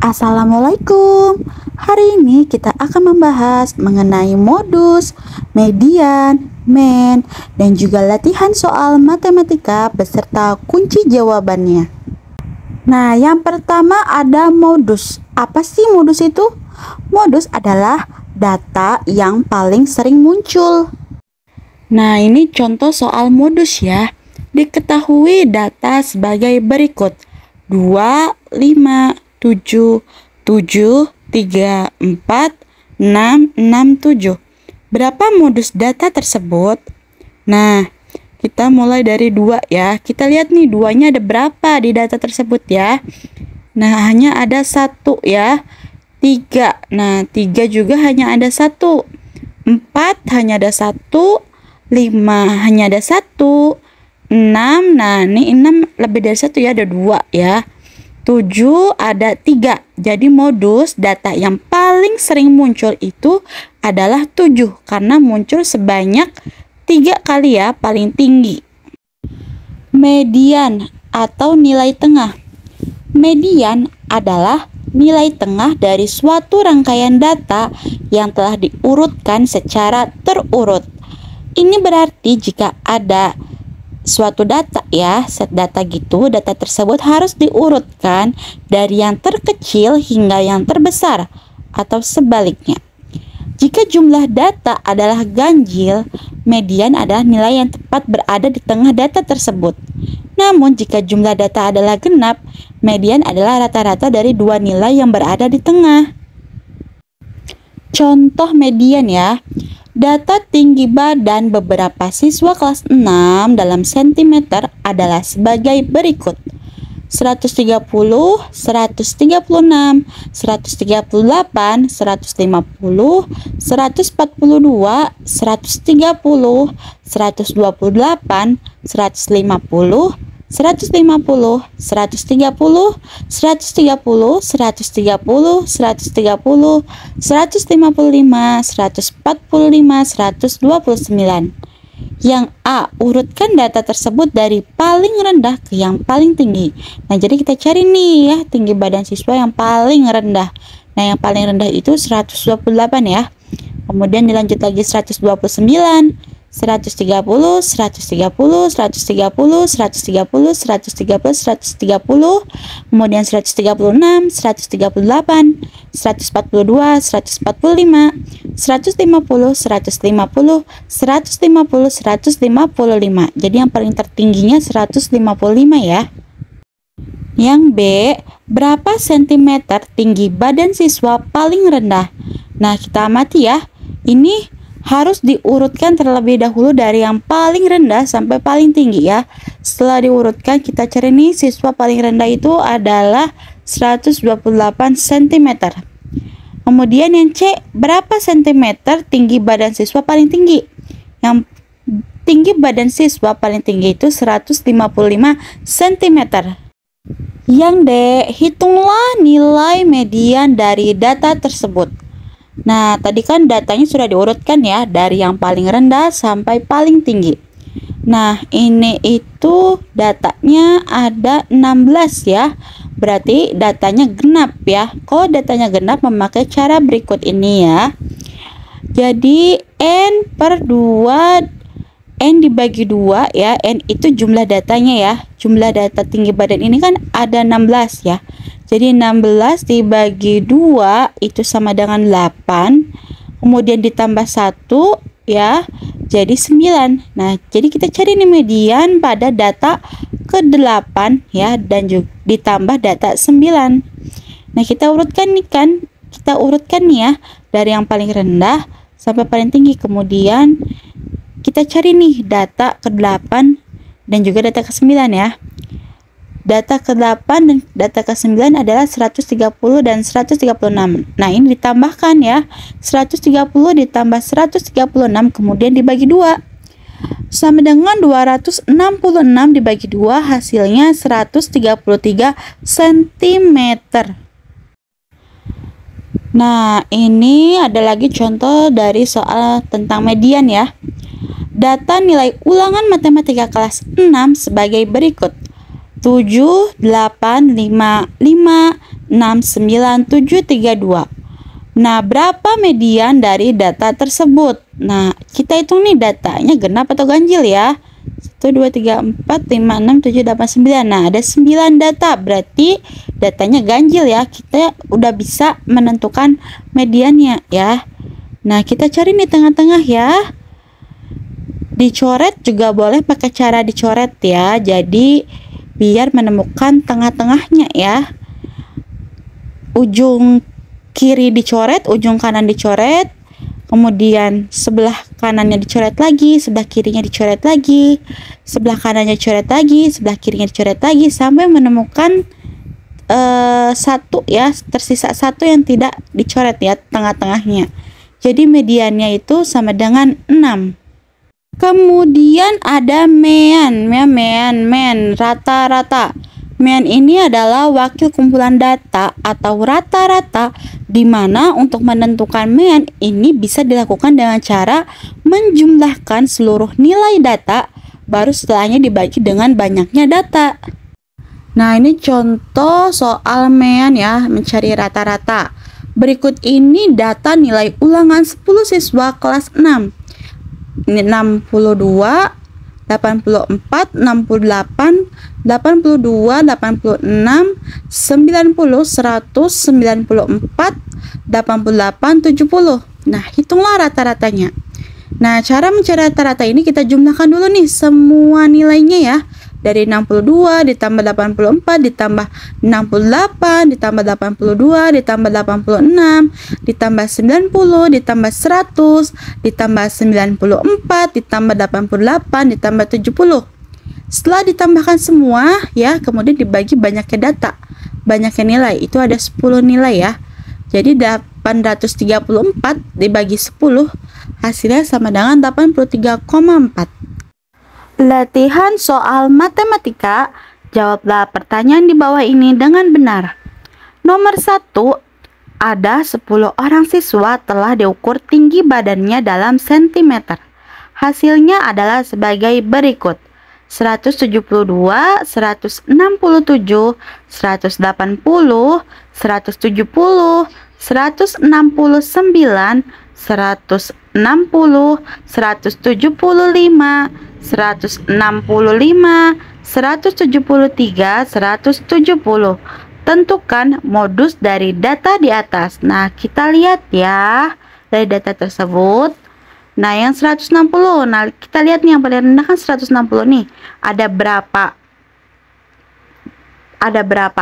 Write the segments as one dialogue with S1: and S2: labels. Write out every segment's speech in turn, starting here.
S1: Assalamualaikum. Hari ini kita akan membahas mengenai modus, median, mean, dan juga latihan soal matematika beserta kunci jawabannya. Nah, yang pertama ada modus. Apa sih modus itu? Modus adalah data yang paling sering muncul. Nah, ini contoh soal modus ya. Diketahui data sebagai berikut: 2, 5, 7, 7, 3, 4, 6, 6, 7. Berapa modus data tersebut? Nah, kita mulai dari 2 ya. Kita lihat nih, 2-nya ada berapa di data tersebut ya. Nah, hanya ada 1 ya. 3. Nah, 3 juga hanya ada 1. 4 hanya ada 1. 5 hanya ada 1. 6, nah ini 6 lebih dari 1 ya, ada 2 ya. 7 ada 3. Jadi modus data yang paling sering muncul itu adalah 7 karena muncul sebanyak 3 kali ya, paling tinggi. Median atau nilai tengah. Median adalah nilai tengah dari suatu rangkaian data yang telah diurutkan secara terurut. Ini berarti jika ada suatu data ya, set data gitu, data tersebut harus diurutkan dari yang terkecil hingga yang terbesar atau sebaliknya. Jika jumlah data adalah ganjil, median adalah nilai yang tepat berada di tengah data tersebut. Namun jika jumlah data adalah genap, median adalah rata-rata dari dua nilai yang berada di tengah. Contoh median ya. Data tinggi badan beberapa siswa kelas 6 dalam sentimeter adalah sebagai berikut: 130, 136, 138, 150, 142, 130, 128, 150, 150, 130, 130, 130, 130, 130, 130, 155, 145, 129. Yang A, urutkan data tersebut dari paling rendah ke yang paling tinggi. Nah, jadi kita cari nih ya, tinggi badan siswa yang paling rendah. Nah, yang paling rendah itu 128 ya. Kemudian dilanjut lagi 129, 130, 130, 130, 130, 130, 130, kemudian 136, 138, 142, 145, 150, 150, 150, 155. Jadi yang paling tertingginya 155 ya. Yang B, berapa sentimeter tinggi badan siswa paling rendah? Nah, kita amati ya. Ini harus diurutkan terlebih dahulu dari yang paling rendah sampai paling tinggi ya. Setelah diurutkan, kita cari nih siswa paling rendah itu adalah 128 cm. Kemudian yang C, berapa sentimeter tinggi badan siswa paling tinggi? Yang tinggi badan siswa paling tinggi itu 155 cm. Yang D, hitunglah nilai median dari data tersebut. Nah, tadi kan datanya sudah diurutkan ya, dari yang paling rendah sampai paling tinggi. Nah, ini itu datanya ada 16 ya. Berarti datanya genap ya. Kalau datanya genap memakai cara berikut ini ya. Jadi N per 2, N dibagi 2 ya. N itu jumlah datanya ya. Jumlah data tinggi badan ini kan ada 16 ya. Jadi 16 dibagi 2 itu sama dengan 8. Kemudian ditambah 1 ya, jadi 9. Nah, jadi kita cari nih median pada data ke-8 ya, dan juga ditambah data 9. Nah, kita urutkan nih kan. Kita urutkan nih ya, dari yang paling rendah sampai paling tinggi. Kemudian kita cari nih data ke-8 dan juga data ke-9 ya. Data ke-8 dan data ke-9 adalah 130 dan 136. Nah, ini ditambahkan ya. 130 ditambah 136 kemudian dibagi 2. Sama dengan 266 dibagi 2, hasilnya 133 cm. Nah, ini ada lagi contoh dari soal tentang median ya. Data nilai ulangan matematika kelas 6 sebagai berikut: 7, 8, 5, 5, 69732. Nah, berapa median dari data tersebut? Nah, kita hitung nih datanya genap atau ganjil ya. 1, 2, 3, 4, 5, 6, 7, 8, 9. Nah, ada 9 data, berarti datanya ganjil ya. Kita udah bisa menentukan mediannya ya. Nah, kita cari nih tengah-tengah ya. Dicoret juga boleh pakai cara dicoret ya. Jadi, biar menemukan tengah-tengahnya ya. Ujung kiri dicoret, ujung kanan dicoret, kemudian sebelah kanannya dicoret lagi, sebelah kirinya dicoret lagi, sebelah kanannya dicoret lagi, sebelah kirinya dicoret lagi, sampai menemukan satu ya, tersisa satu yang tidak dicoret ya, tengah-tengahnya. Jadi mediannya itu sama dengan 6. Kemudian ada mean, rata-rata. Mean ini adalah wakil kumpulan data atau rata-rata, di mana untuk menentukan mean ini bisa dilakukan dengan cara menjumlahkan seluruh nilai data, baru setelahnya dibagi dengan banyaknya data. Nah, ini contoh soal mean ya, mencari rata-rata. Berikut ini data nilai ulangan 10 siswa kelas 6. 62, 84, 68, 82, 86, 90, 100, 94, 88, 70. Nah, hitunglah rata-ratanya. Nah, cara mencari rata-rata ini kita jumlahkan dulu nih semua nilainya ya. Dari 62 ditambah 84 ditambah 68 ditambah 82 ditambah 86 ditambah 90 ditambah 100 ditambah 94 ditambah 88 ditambah 70. Setelah ditambahkan semua ya, kemudian dibagi banyaknya data, banyaknya nilai, itu ada 10 nilai ya. Jadi 834 dibagi 10 hasilnya sama dengan 83,4. Latihan soal matematika, jawablah pertanyaan di bawah ini dengan benar. Nomor 1, ada 10 orang siswa telah diukur tinggi badannya dalam sentimeter. Hasilnya adalah sebagai berikut: 172, 167, 180, 170, 169, 160, 175, 165, 173, 170. Tentukan modus dari data di atas. Nah, kita lihat ya dari data tersebut. Nah, yang 160. Nah, kita lihat nih yang paling rendah kan 160 nih. Ada berapa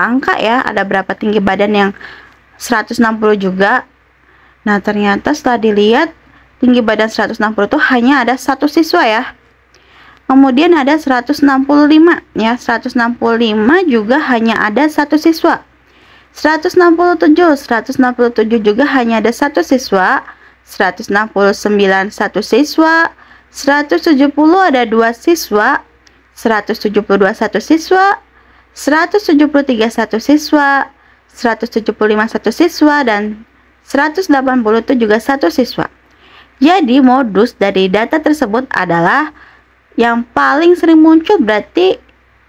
S1: angka ya? Ada berapa tinggi badan yang 160 juga. Nah, ternyata setelah dilihat tinggi badan 160 itu hanya ada satu siswa ya. Kemudian ada 165 ya, 165 juga hanya ada satu siswa. 167 juga hanya ada satu siswa. 169 satu siswa. 170 ada 2 siswa. 172 satu siswa. 173 satu siswa. 175 satu siswa dan 180 itu juga satu siswa. Jadi modus dari data tersebut adalah yang paling sering muncul berarti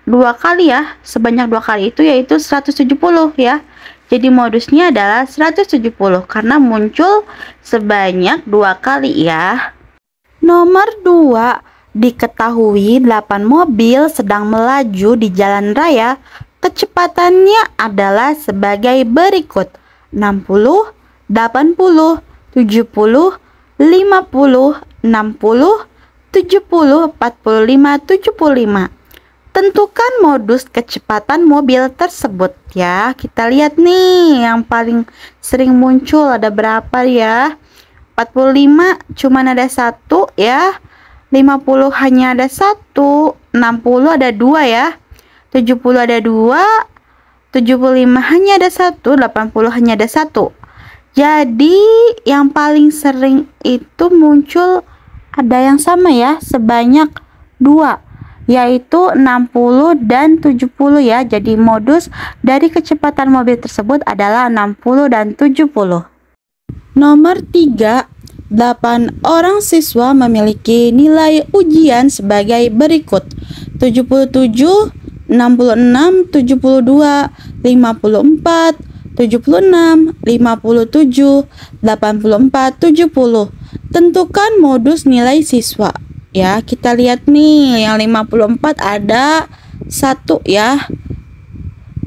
S1: 2 kali ya, sebanyak 2 kali itu yaitu 170 ya. Jadi modusnya adalah 170 karena muncul sebanyak 2 kali ya. Nomor 2, diketahui 8 mobil sedang melaju di jalan raya. Kecepatannya adalah sebagai berikut: 60, 80, 70, 50, 60, 70, 45, 75. Tentukan modus kecepatan mobil tersebut ya. Kita lihat nih yang paling sering muncul ada berapa ya. 45 cuman ada 1 ya. 50 hanya ada 1. 60 ada 2 ya. 70 ada 2. 75 hanya ada 1. 80 hanya ada 1. Jadi yang paling sering itu muncul ada yang sama ya, sebanyak 2, yaitu 60 dan 70 ya. Jadi modus dari kecepatan mobil tersebut adalah 60 dan 70. Nomor 3, 8 orang siswa memiliki nilai ujian sebagai berikut: 77, 66, 72, 54, 76, 57, 84, 70. Tentukan modus nilai siswa. Ya, kita lihat nih, yang 54 ada 1 ya.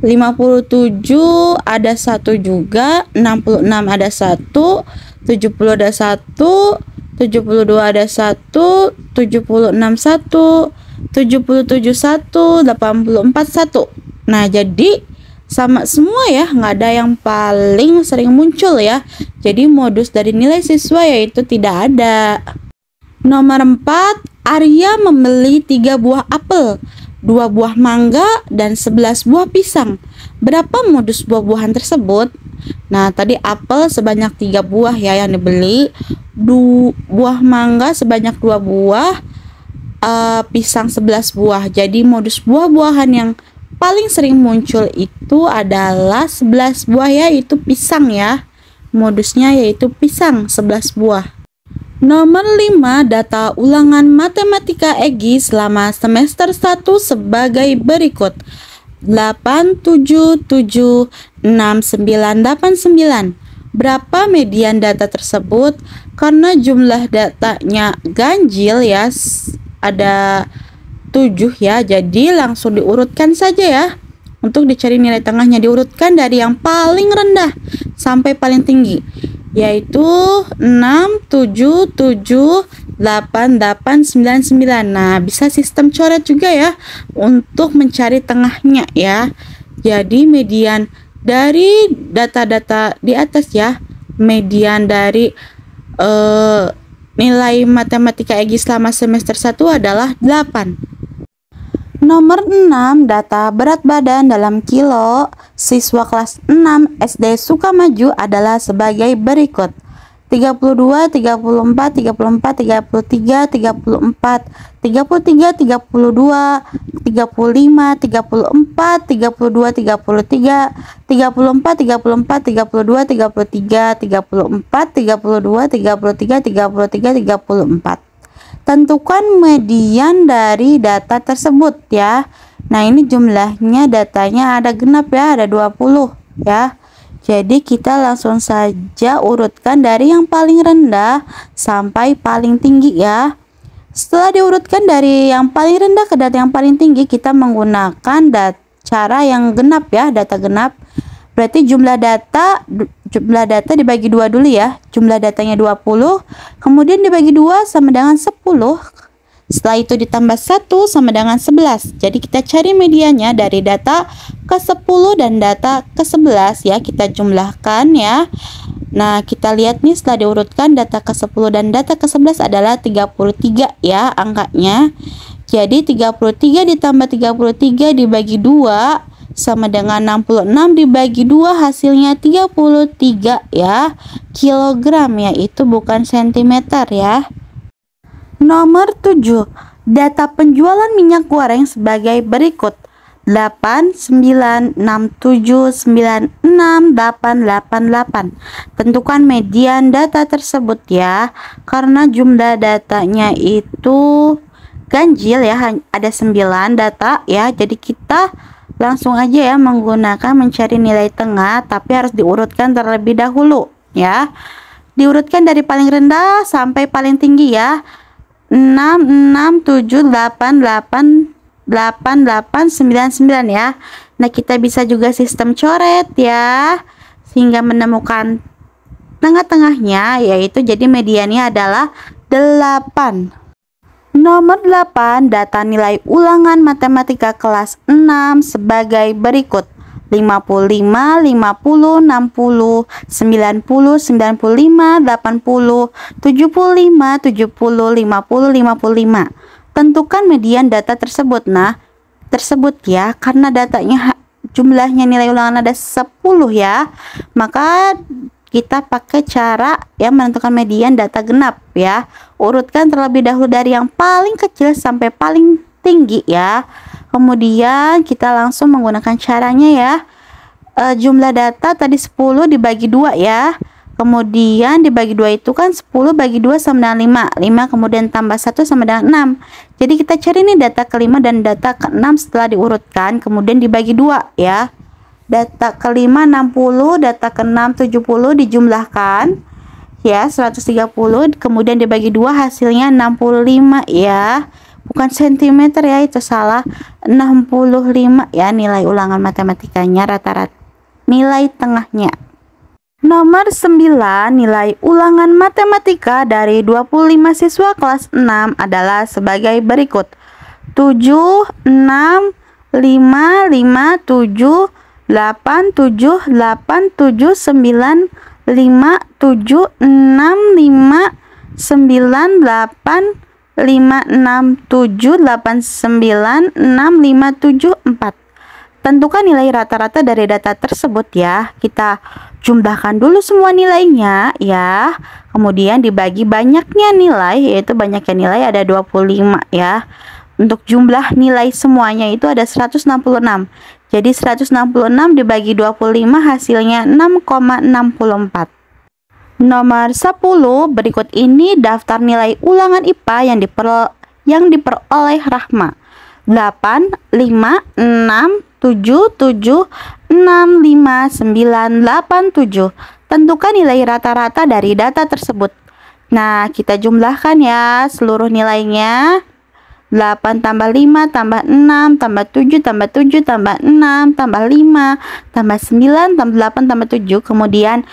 S1: 57 ada 1 juga, 66 ada 1, 70 ada 1, 72 ada 1, 76 1, 77 1, 84 1. Nah, jadi sama semua ya, nggak ada yang paling sering muncul ya. Jadi modus dari nilai siswa yaitu tidak ada. Nomor 4, Arya membeli 3 buah apel, 2 buah mangga, dan 11 buah pisang. Berapa modus buah-buahan tersebut? Nah, tadi apel sebanyak 3 buah ya yang dibeli, buah mangga sebanyak 2 buah, pisang 11 buah. Jadi modus buah-buahan yang paling sering muncul itu adalah 11 buah, yaitu pisang ya. Modusnya yaitu pisang 11 buah. Nomor 5, data ulangan matematika Egy selama semester 1 sebagai berikut. 8, 7, 7, 6, 9, 8, 9. Berapa median data tersebut? Karena jumlah datanya ganjil ya, ada 7 ya, jadi langsung diurutkan saja ya. Untuk dicari nilai tengahnya, diurutkan dari yang paling rendah sampai paling tinggi, yaitu 6, 7, 7, 8, 8, 9, 9. Nah, bisa sistem coret juga ya untuk mencari tengahnya ya. Jadi median dari data-data di atas ya, median dari nilai matematika Egy selama semester 1 adalah 8. Nomor 6, data berat badan dalam kilo siswa kelas 6 SD Sukamaju adalah sebagai berikut. 32, 34, 34, 33, 34, 33, 32, 35, 34, 32, 33, 34, 34, 32, 33, 34, 32, 33, 33, 34. Tentukan median dari data tersebut ya. Nah, ini jumlahnya datanya ada genap ya, ada 20 ya. Jadi kita langsung saja urutkan dari yang paling rendah sampai paling tinggi ya. Setelah diurutkan dari yang paling rendah ke data yang paling tinggi, kita menggunakan cara yang genap ya, data genap. Berarti jumlah data dibagi 2 dulu ya. Jumlah datanya 20, kemudian dibagi 2 sama dengan 10. Setelah itu ditambah 1 sama dengan 11. Jadi kita cari mediannya dari data ke-10 dan data ke-11 ya. Kita jumlahkan ya. Nah, kita lihat nih, setelah diurutkan data ke-10 dan data ke-11 adalah 33 ya angkanya. Jadi 33 ditambah 33 dibagi 2 sama dengan 66, dibagi 2 hasilnya 33 ya, kilogram ya, itu bukan sentimeter ya. Nomor 7, data penjualan minyak goreng sebagai berikut. 8, 9, 6, 7, 9, 6, 8, 8, 8. Tentukan median data tersebut ya, karena jumlah datanya itu ganjil ya, ada 9 data ya, jadi kita langsung aja ya menggunakan mencari nilai tengah, tapi harus diurutkan terlebih dahulu ya. Diurutkan dari paling rendah sampai paling tinggi ya. 6, 6, 7, 8, 8, 8, 8, 9, 9 ya. Nah, kita bisa juga sistem coret ya, sehingga menemukan tengah-tengahnya, yaitu jadi mediannya adalah 8. Nomor 8, data nilai ulangan matematika kelas 6 sebagai berikut. 55, 50, 60, 90, 95, 80, 75, 70, 50, 55. Tentukan median data tersebut. Nah, tersebut ya, karena datanya jumlahnya nilai ulangan ada 10 ya, maka kita pakai cara yang menentukan median data genap ya. Urutkan terlebih dahulu dari yang paling kecil sampai paling tinggi ya. Kemudian kita langsung menggunakan caranya ya. Jumlah data tadi 10 dibagi 2 ya. Kemudian dibagi 2 itu kan 10 bagi 2 sama dengan 5. 5 kemudian tambah 1 sama dengan 6. Jadi kita cari nih data ke-5 dan data ke-6 setelah diurutkan, kemudian dibagi 2 ya. data kelima 60, data keenam 70 dijumlahkan ya 130, kemudian dibagi 2 hasilnya 65 ya. Bukan sentimeter ya, itu salah. 65 ya nilai ulangan matematikanya, rata-rata nilai tengahnya. Nomor 9, nilai ulangan matematika dari 25 siswa kelas 6 adalah sebagai berikut. 7, 6, 5, 5, 7, 8, 7, 8, 7, 9, 5, 7, 6, 5, 9, 8, 5, 6, 7, 8, 9, 6, 5, 7, 4. Tentukan nilai rata-rata dari data tersebut ya. Kita jumlahkan dulu semua nilainya ya. Kemudian dibagi banyaknya nilai, yaitu banyaknya nilai ada 25 ya. Untuk jumlah nilai semuanya itu ada 166. Jadi 166 dibagi 25 hasilnya 6,64. Nomor 10, berikut ini daftar nilai ulangan IPA yang diperoleh Rahma. 8, 5, 6, 7, 7, 6, 5, 9, 8, 7. Tentukan nilai rata-rata dari data tersebut. Nah, kita jumlahkan ya seluruh nilainya. 8 tambah 5 tambah 6 tambah 7 tambah 7 tambah 6 tambah 5 tambah 9 tambah 8 tambah 7. Kemudian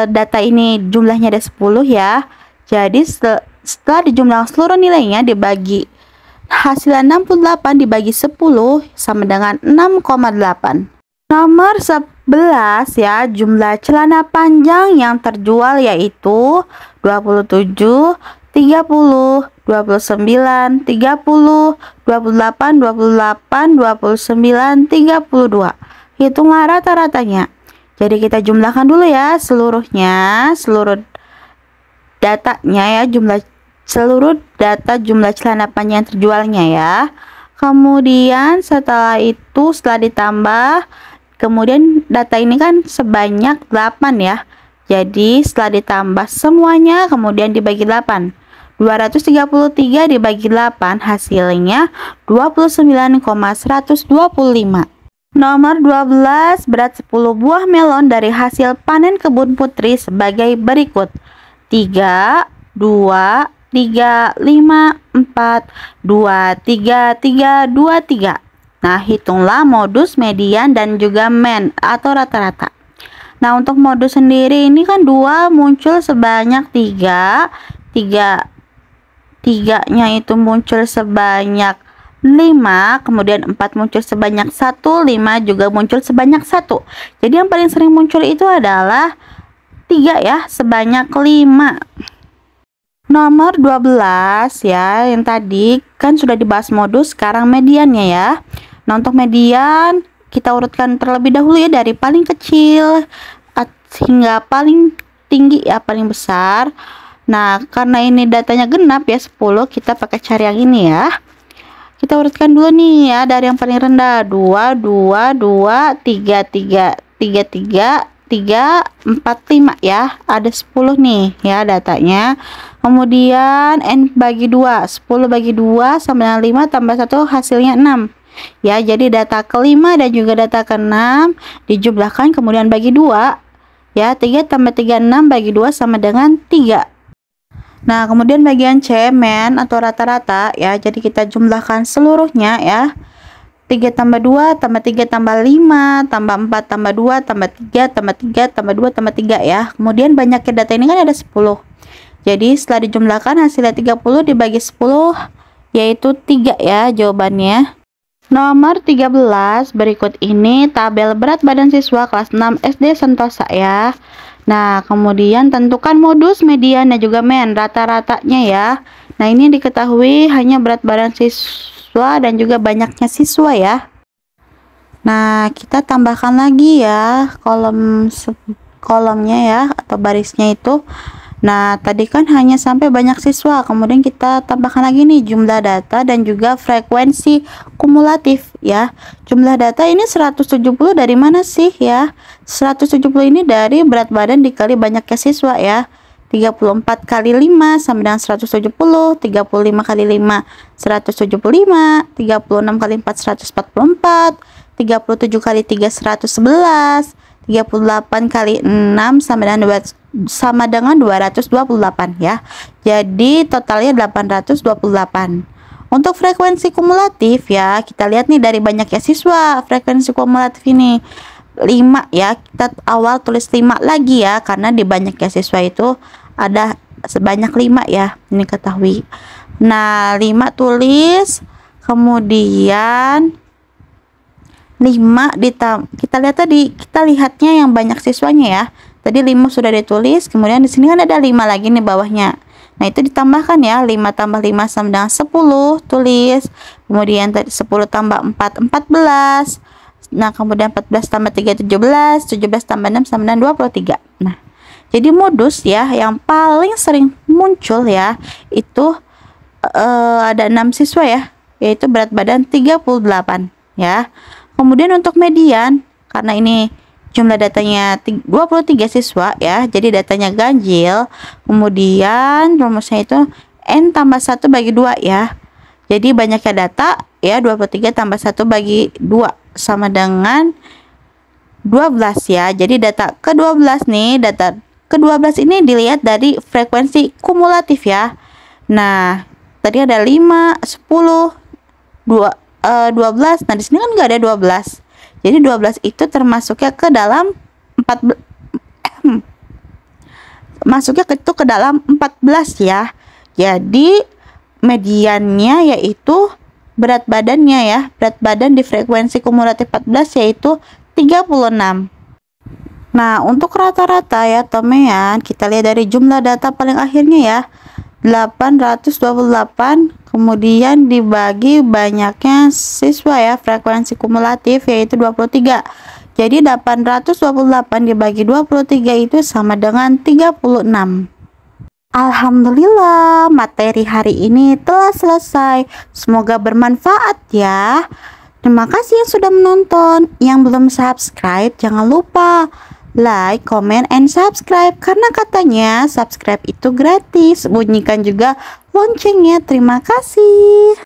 S1: data ini jumlahnya ada 10 ya. Jadi setelah dijumlahkan seluruh nilainya dibagi hasilnya 68 dibagi 10 sama dengan 6,8. Nomor 11 ya, jumlah celana panjang yang terjual yaitu 27, 30, 29, 30, 28, 28, 29, 32. Hitunglah rata-ratanya. Jadi kita jumlahkan dulu ya seluruhnya, seluruh datanya ya, seluruh data jumlah celana panjang terjualnya ya. Kemudian setelah ditambah, kemudian data ini kan sebanyak 8 ya. Jadi setelah ditambah semuanya kemudian dibagi 8. 233 dibagi 8 hasilnya 29,125. Nomor 12, berat 10 buah melon dari hasil panen kebun Putri sebagai berikut. 3, 2, 3, 5, 4, 2, 3, 3, 2, 3. Nah, hitunglah modus, median, dan juga mean atau rata-rata. Nah, untuk modus sendiri ini kan 2 muncul sebanyak 3, 3-nya itu muncul sebanyak 5, kemudian 4 muncul sebanyak 1, 5 juga muncul sebanyak 1. Jadi yang paling sering muncul itu adalah 3 ya, sebanyak 5. Nomor 12 ya, yang tadi kan sudah dibahas modus, sekarang mediannya ya. Nah, untuk median kita urutkan terlebih dahulu ya dari paling kecil hingga paling tinggi ya, paling besar. Nah, karena ini datanya genap ya 10, kita pakai cari yang ini ya. Kita urutkan dulu nih ya dari yang paling rendah. 2, 2, 2, 3, 3, 3, 3, 3, 4, 5 ya. Ada 10 nih ya datanya. Kemudian N bagi 2, 10 bagi 2 sama dengan 5 tambah 1 hasilnya 6. Ya, jadi data kelima dan juga data keenam dijumlahkan kemudian bagi 2. Ya, 3 tambah 3, 6 bagi 2 sama dengan 3. Nah, kemudian bagian C, mean atau rata-rata ya. Jadi kita jumlahkan seluruhnya ya. 3 tambah 2 tambah 3 tambah 5 tambah 4 tambah 2 tambah 3 tambah 3 tambah 2 tambah 3 ya. Kemudian banyaknya data ini kan ada 10. Jadi setelah dijumlahkan hasilnya 30 dibagi 10 yaitu 3 ya jawabannya. Nomor 13, berikut ini tabel berat badan siswa kelas 6 SD Sentosa ya. Nah, kemudian tentukan modus, median, dan juga mean, rata-ratanya ya. Nah, ini diketahui hanya berat badan siswa dan juga banyaknya siswa ya. Nah, kita tambahkan lagi ya kolomnya ya, atau barisnya itu. Nah, tadi kan hanya sampai banyak siswa, kemudian kita tambahkan lagi nih jumlah data dan juga frekuensi kumulatif ya. Jumlah data ini 170 dari mana sih ya? 170 ini dari berat badan dikali banyaknya siswa ya. 34 kali 5 sama dengan 170, 35 kali 5 175, 36 kali 4 144, 37 kali 3 111, 38 kali 6 sama dengan 228 ya. Jadi totalnya 828. Untuk frekuensi kumulatif ya, kita lihat nih dari banyaknya siswa, frekuensi kumulatif ini 5 ya. Kita awal tulis 5 lagi ya, karena di banyaknya siswa itu ada sebanyak 5 ya, ini ketahui. Nah, 5 tulis, kemudian 5 kita lihat tadi, kita lihatnya yang banyak siswanya ya. Tadi 5 sudah ditulis, kemudian di sini kan ada 5 lagi nih bawahnya. Nah, itu ditambahkan ya, 5 tambah 5 sama dengan 10, tulis. Kemudian 10 tambah 4, 14. Nah, kemudian 14 tambah 3, 17. 17 tambah 6 sama dengan 23. Nah, jadi modus ya, yang paling sering muncul ya, itu ada 6 siswa ya, yaitu berat badan 38 ya. Kemudian untuk median, karena ini jumlah datanya 23 siswa ya, jadi datanya ganjil. Kemudian rumusnya itu N tambah 1 bagi 2 ya. Jadi banyaknya data ya, 23 tambah 1 bagi 2 sama dengan 12 ya. Jadi data ke-12 nih, data ke-12 ini dilihat dari frekuensi kumulatif ya. Nah, tadi ada 5, 10, 12. Nah, di sini kan nggak ada 12. Jadi 12 itu termasuknya ke dalam 14 masuknya ke dalam 14 ya. Jadi mediannya yaitu berat badannya ya. Berat badan di frekuensi kumulatif 14 yaitu 36. Nah, untuk rata-rata ya teman, kita lihat dari jumlah data paling akhirnya ya. 828, kemudian dibagi banyaknya siswa ya, frekuensi kumulatif yaitu 23. Jadi 828 dibagi 23 itu sama dengan 36. Alhamdulillah, materi hari ini telah selesai. Semoga bermanfaat ya. Terima kasih yang sudah menonton. Yang belum subscribe, jangan lupa like, comment, and subscribe, karena katanya subscribe itu gratis. Bunyikan juga loncengnya. Terima kasih.